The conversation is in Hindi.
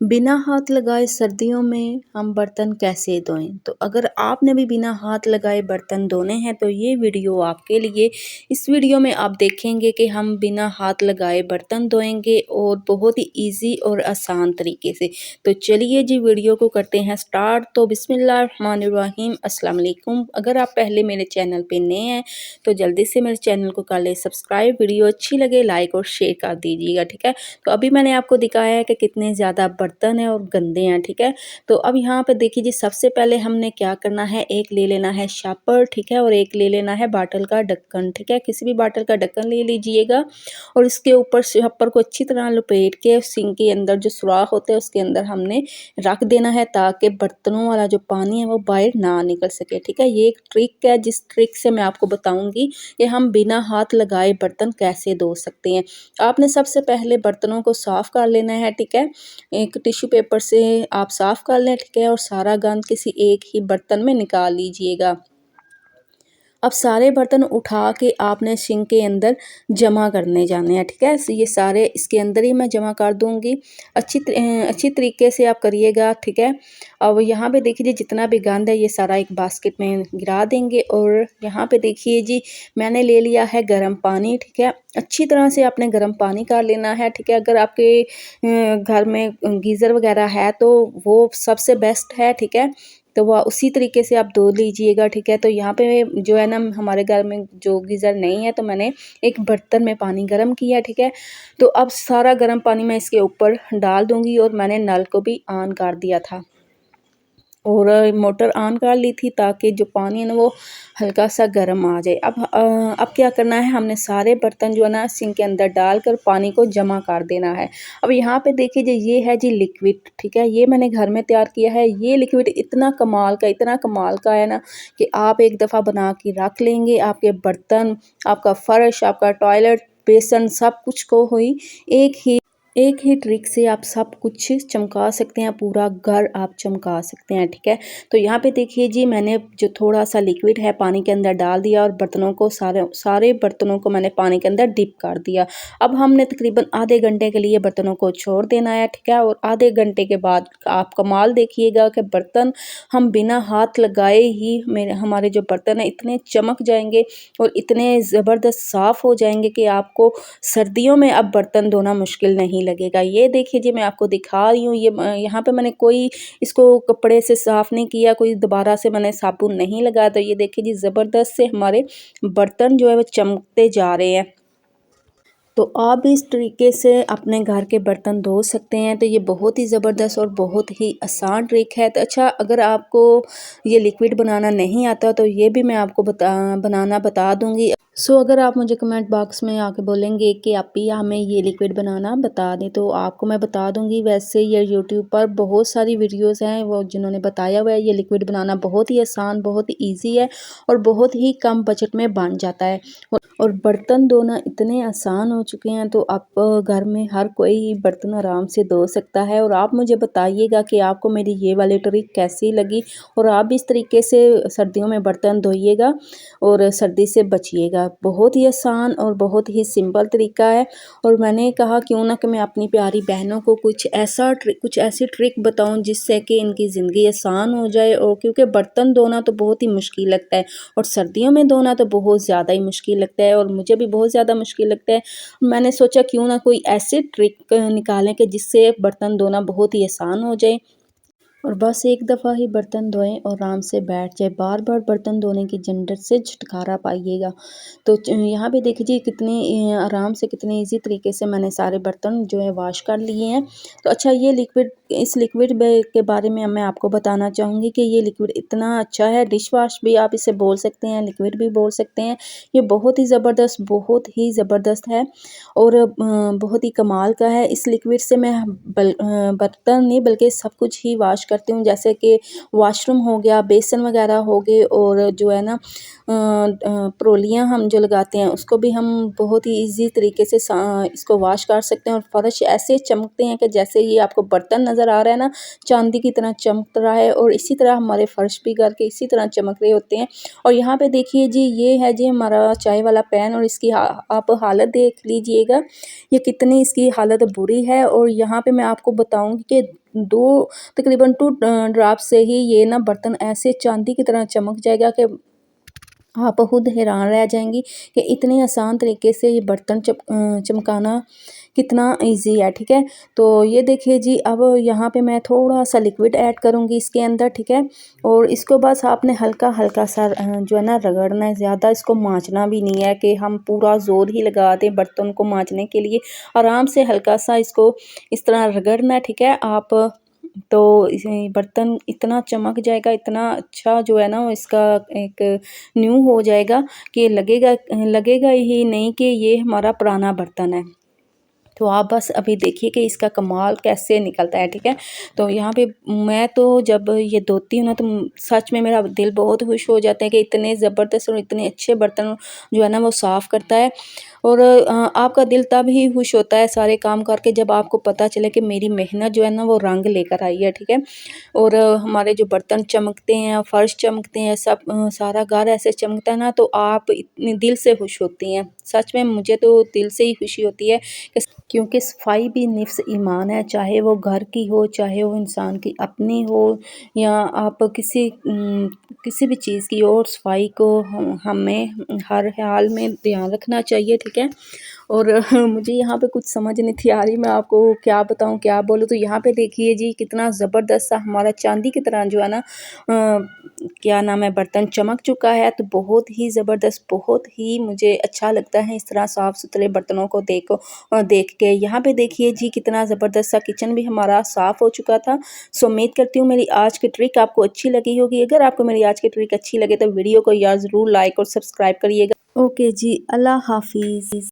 बिना हाथ लगाए सर्दियों में हम बर्तन कैसे धोएं। तो अगर आपने भी बिना हाथ लगाए बर्तन धोने हैं तो ये वीडियो आपके लिए। इस वीडियो में आप देखेंगे कि हम बिना हाथ लगाए बर्तन धोएंगे और बहुत ही इजी और आसान तरीके से। तो चलिए जी वीडियो को करते हैं स्टार्ट। तो बिस्मिल्लाहिर्रहमानिर्रहीम, अस्सलाम वालेकुम। अगर आप पहले मेरे चैनल पे नए हैं तो जल्दी से मेरे चैनल को कर ले सब्सक्राइब। वीडियो अच्छी लगे लाइक और शेयर कर दीजिएगा, ठीक है। तो अभी मैंने आपको दिखाया है कि कितने ज़्यादा बर्तन हैं और गंदे हैं, ठीक है। तो अब यहाँ पे देखिए जी, सबसे पहले हमने क्या करना है, एक ले लेना है शापर, ठीक है, और एक ले लेना है बाटल का ढक्कन, ठीक है। किसी भी बाटल का ढक्कन ले लीजिएगा और इसके ऊपर शापर को अच्छी तरह लपेट के सिंक के अंदर जो सुराख होते हैं उसके अंदर हमने रख देना है ताकि बर्तनों वाला जो पानी है वो बाहर ना निकल सके, ठीक है। ये एक ट्रिक है जिस ट्रिक से मैं आपको बताऊंगी कि हम बिना हाथ लगाए बर्तन कैसे धो सकते हैं। आपने सबसे पहले बर्तनों को साफ़ कर लेना है, ठीक है। एक टिश्यू पेपर से आप साफ़ कर लें, ठीक है, और सारा गंद किसी एक ही बर्तन में निकाल लीजिएगा। अब सारे बर्तन उठा के आपने सिंक के अंदर जमा करने जाने हैं, ठीक है। ये सारे इसके अंदर ही मैं जमा कर दूंगी। अच्छी तरीके से आप करिएगा, ठीक है। अब यहाँ पे देखिए जी, जितना भी गंद है ये सारा एक बास्केट में गिरा देंगे। और यहाँ पे देखिए जी, मैंने ले लिया है गर्म पानी, ठीक है। अच्छी तरह से आपने गर्म पानी कर लेना है, ठीक है। अगर आपके घर में गीज़र वगैरह है तो वो सबसे बेस्ट है, ठीक है। तो वह उसी तरीके से आप धो लीजिएगा, ठीक है। तो यहाँ पे जो है ना, हमारे घर में जो गीज़र नहीं है तो मैंने एक बर्तन में पानी गर्म किया, ठीक है। तो अब सारा गर्म पानी मैं इसके ऊपर डाल दूँगी और मैंने नल को भी ऑन कर दिया था और मोटर ऑन कर ली थी ताकि जो पानी है ना वो हल्का सा गर्म आ जाए। अब क्या करना है, हमने सारे बर्तन जो है ना सिंक के अंदर डालकर पानी को जमा कर देना है। अब यहाँ पे देखिए जी, ये है जी लिक्विड, ठीक है। ये मैंने घर में तैयार किया है। ये लिक्विड इतना कमाल का है ना कि आप एक दफ़ा बना के रख लेंगे, आपके बर्तन, आपका फ़र्श, आपका टॉयलेट, बेसन सब कुछ को हुई एक ही ट्रिक से आप सब कुछ चमका सकते हैं, पूरा घर आप चमका सकते हैं, ठीक है। तो यहाँ पे देखिए जी, मैंने जो थोड़ा सा लिक्विड है पानी के अंदर डाल दिया और बर्तनों को सारे बर्तनों को मैंने पानी के अंदर डिप कर दिया। अब हमने तकरीबन आधे घंटे के लिए बर्तनों को छोड़ देना है, ठीक है। और आधे घंटे के बाद आप कमाल देखिएगा कि बर्तन हम बिना हाथ लगाए ही हमारे जो बर्तन है इतने चमक जाएंगे और इतने ज़बरदस्त साफ़ हो जाएंगे कि आपको सर्दियों में अब बर्तन धोना मुश्किल नहीं लगेगा। ये देखिए जी, मैं आपको दिखा रही हूँ। ये यहाँ पे मैंने कोई इसको कपड़े से साफ़ नहीं किया, कोई दोबारा से मैंने साबुन नहीं लगाया। तो ये देखिए जी, ज़बरदस्त से हमारे बर्तन जो है वो चमकते जा रहे हैं। तो आप भी इस तरीके से अपने घर के बर्तन धो सकते हैं। तो ये बहुत ही ज़बरदस्त और बहुत ही आसान ट्रिक है। तो अच्छा, अगर आपको ये लिक्विड बनाना नहीं आता तो ये भी मैं आपको बनाना बता दूंगी। अगर आप मुझे कमेंट बॉक्स में आके बोलेंगे कि आप ही हमें ये लिक्विड बनाना बता दें तो आपको मैं बता दूंगी। वैसे ये यूट्यूब पर बहुत सारी वीडियोस हैं वो जिन्होंने बताया हुआ है ये लिक्विड बनाना बहुत ही आसान, बहुत ही ईजी है और बहुत ही कम बजट में बन जाता है। और बर्तन धोना इतने आसान हो चुके हैं तो आप घर में हर कोई बर्तन आराम से धो सकता है। और आप मुझे बताइएगा कि आपको मेरी ये वाली ट्रिक कैसी लगी और आप भी इस तरीके से सर्दियों में बर्तन धोइएगा और सर्दी से बचिएगा। बहुत ही आसान और बहुत ही सिंपल तरीका है। और मैंने कहा क्यों ना कि मैं अपनी प्यारी बहनों को कुछ ऐसी ट्रिक बताऊं जिससे कि इनकी ज़िंदगी आसान हो जाए। और क्योंकि बर्तन धोना तो बहुत ही मुश्किल लगता है और सर्दियों में धोना तो बहुत ज़्यादा ही मुश्किल लगता है और मुझे भी बहुत ज़्यादा मुश्किल लगता है। मैंने सोचा क्यों ना कोई ऐसी ट्रिक निकालें कि जिससे बर्तन धोना बहुत ही आसान हो जाए और बस एक दफ़ा ही बर्तन धोएं और आराम से बैठ जाए। बार बार बर्तन धोने की झंझट से छुटकारा पाइएगा। तो यहाँ पे देखिए जी, कितने आराम से, कितने इजी तरीके से मैंने सारे बर्तन जो है वॉश कर लिए हैं। तो अच्छा, इस लिक्विड के बारे में मैं आपको बताना चाहूँगी कि ये लिक्विड इतना अच्छा है। डिश वॉश भी आप इसे बोल सकते हैं, लिक्विड भी बोल सकते हैं। ये बहुत ही ज़बरदस्त है और बहुत ही कमाल का है। इस लिक्विड से मैं बर्तन नहीं बल्कि सब कुछ ही वॉश करती हूँ, जैसे कि वॉशरूम हो गया, बेसन वगैरह हो गए और जो है ना प्रोलियाँ हम जो लगाते हैं उसको भी हम बहुत ही इजी तरीके से इसको वॉश कर सकते हैं। और फर्श ऐसे चमकते हैं कि जैसे ये आपको बर्तन नज़र नज़र आ रहा है ना, चांदी की तरह चमक रहा है। और इसी तरह हमारे फ़र्श भी घर के इसी तरह चमक रहे होते हैं। और यहाँ पे देखिए जी, ये है जी हमारा चाय वाला पैन, और इसकी आप हालत देख लीजिएगा, ये कितनी इसकी हालत बुरी है। और यहाँ पे मैं आपको बताऊँगी कि तकरीबन 2 ड्रॉप से ही ये ना बर्तन ऐसे चांदी की तरह चमक जाएगा कि आप खुद हैरान रह जाएंगी कि इतने आसान तरीके से ये बर्तन चमकाना कितना इजी है। ठीक है, तो ये देखिए जी, अब यहाँ पे मैं थोड़ा सा लिक्विड ऐड करूँगी इसके अंदर। ठीक है, और इसको बस आपने हल्का हल्का सा जो है ना रगड़ना है, ज़्यादा इसको मांचना भी नहीं है कि हम पूरा ज़ोर ही लगा दें बर्तन को मांचने के लिए। आराम से हल्का सा इसको इस तरह रगड़ना है। ठीक है, आप तो इसे बर्तन इतना चमक जाएगा, इतना अच्छा जो है ना इसका एक न्यू हो जाएगा कि लगेगा ही नहीं कि ये हमारा पुराना बर्तन है। तो आप बस अभी देखिए कि इसका कमाल कैसे निकलता है। ठीक है, तो यहाँ पे मैं तो जब ये धोती हूँ ना, तो सच में मेरा दिल बहुत खुश हो जाता है कि इतने ज़बरदस्त और इतने अच्छे बर्तन जो है ना वो साफ़ करता है। और आपका दिल तब ही खुश होता है सारे काम करके, जब आपको पता चले कि मेरी मेहनत जो है ना वो रंग लेकर आई है। ठीक है, और हमारे जो बर्तन चमकते हैं, फ़र्श चमकते हैं, सब सारा घर ऐसे चमकता है ना, तो आप इतने दिल से खुश होती हैं। सच में मुझे तो दिल से ही खुशी होती है क्योंकि सफाई भी निफ्स ईमान है, चाहे वो घर की हो, चाहे वो इंसान की अपनी हो, या आप किसी भी चीज़ की हो। सफाई को हमें हर हाल में ध्यान रखना चाहिए। ठीक है, और मुझे यहाँ पे कुछ समझ नहीं थी आ रही, मैं आपको क्या बताऊँ क्या बोलूँ। तो यहाँ पे देखिए जी, कितना ज़बरदस्त सा हमारा चांदी की तरह जो है ना क्या नाम है बर्तन चमक चुका है। तो बहुत ही ज़बरदस्त, बहुत ही मुझे अच्छा लगता है इस तरह साफ़ सुथरे बर्तनों को देख के। यहाँ पे देखिए जी, कितना ज़बरदस्त सा किचन भी हमारा साफ़ हो चुका था। सो उम्मीद करती हूँ मेरी आज की ट्रिक आपको अच्छी लगी होगी। अगर आपको मेरी आज की ट्रिक अच्छी लगे तो वीडियो को यार ज़रूर लाइक और सब्सक्राइब करिएगा। ओके जी, अल्लाह हाफिज़।